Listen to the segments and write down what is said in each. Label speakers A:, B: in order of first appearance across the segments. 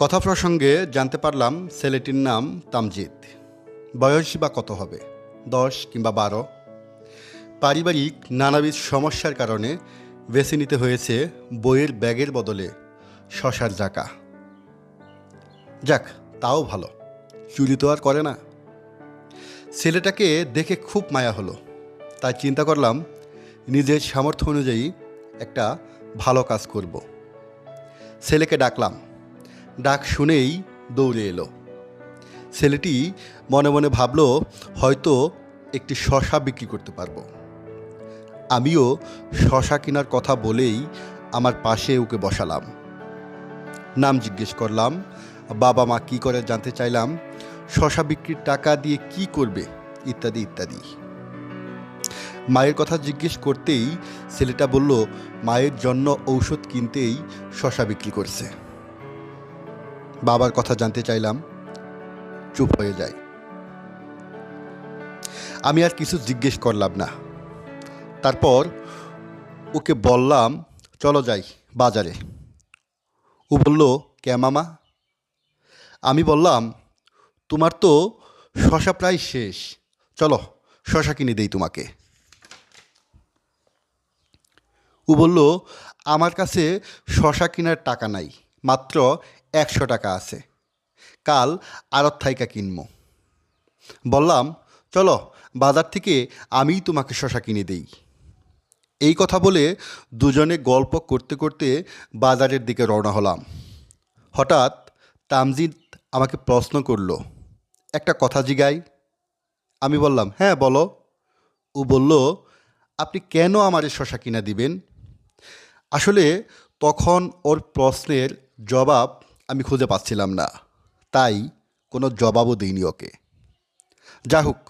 A: কথা প্রসঙ্গে জানতে পারলাম ছেলেটির নাম তামজিদ। বয়স বা কত হবে, 10 কিংবা 12। পারিবারিক নানাবিধ সমস্যার কারণে বেছে নিতে হয়েছে বইয়ের ব্যাগের বদলে শশার জাকা। যাক, তাও ভালো, চুরি তো আর করে না। ছেলেটাকে দেখে খুব মায়া হলো, তাই চিন্তা করলাম নিজের সামর্থ্য অনুযায়ী একটা ভালো কাজ করব। ছেলেকে ডাকলাম, ডাক শুনেই দৌড়ে এলো। ছেলেটি মনে মনে ভাবল হয়তো একটি শশা বিক্রি করতে পারবো। আমিও শশা কেনার কথা বলেই আমার পাশে ওকে বসালাম। নাম জিজ্ঞেস করলাম, বাবা মা কী করে জানতে চাইলাম, শশা বিক্রির টাকা দিয়ে কি করবে ইত্যাদি ইত্যাদি। মায়ের কথা জিজ্ঞেস করতেই ছেলেটা বলল মায়ের জন্য ঔষধ কিনতেই শশা বিক্রি করছে। বাবার কথা জানতে চাইলাম, চুপ হয়ে যায়। আমি আর কিছু জিজ্ঞেস করলাম না। তারপর ওকে বললাম, চলো যাই বাজারে। ও বলল, কে মামা? আমি বললাম, তোমার তো শশা প্রায় শেষ, চলো শশা কিনে দেই তোমাকে। ও বলল, আমার কাছে শশা কেনার টাকা নাই, মাত্র 100 টাকা আছে, কাল আড়ত থাইকা কিনবো। বললাম, চলো বাজার থেকে আমিই তোমাকে শশা কিনে দেই। এই কথা বলে দুজনে গল্প করতে করতে বাজারের দিকে রওনা হলাম। হঠাৎ তামজিদ আমাকে প্রশ্ন করলো, একটা কথা জিগাই? আমি বললাম, হ্যাঁ বলো। ও বলল, আপনি কেন আমার শশা কিনা দিবেন? আসলে তখন ওর প্রশ্নের জবাব আমি খুঁজে পাচ্ছিলাম না, তাই কোনো জবাবও দিইনি ওকে। যা হোক,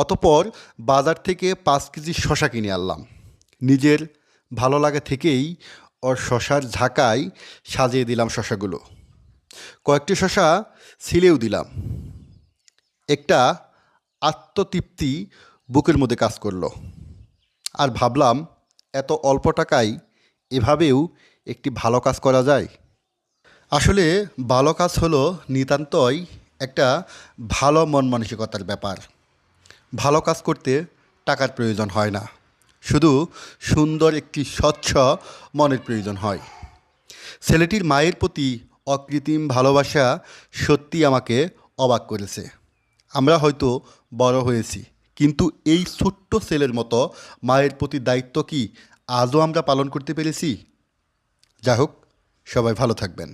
A: অতপর বাজার থেকে 5 কেজি শশা কিনে আনলাম। নিজের ভালো লাগা থেকেই ওর শশার ঝাঁকায় সাজিয়ে দিলাম শশাগুলো। কয়েকটি শশা ছিলেও দিলাম। একটা আত্মতৃপ্তি বুকের মধ্যে কাজ করলো। আর ভাবলাম, এত অল্প টাকায় এভাবেও একটি ভালো কাজ করা যায়। আসলে ভালো কাজ হলো নিতান্তই একটা ভালো মন মানসিকতার ব্যাপার। ভালো কাজ করতে টাকার প্রয়োজন হয় না, শুধু সুন্দর একটি স্বচ্ছ মনের প্রয়োজন হয়। ছেলেটির মায়ের প্রতি অকৃত্রিম ভালোবাসা সত্যি আমাকে অবাক করেছে। আমরা হয়তো বড় হয়েছি, কিন্তু এই ছোট্ট ছেলের মতো মায়ের প্রতি দায়িত্ব কি আজও আমরা পালন করতে পেরেছি? যাই হোক, সবাই ভালো থাকবেন।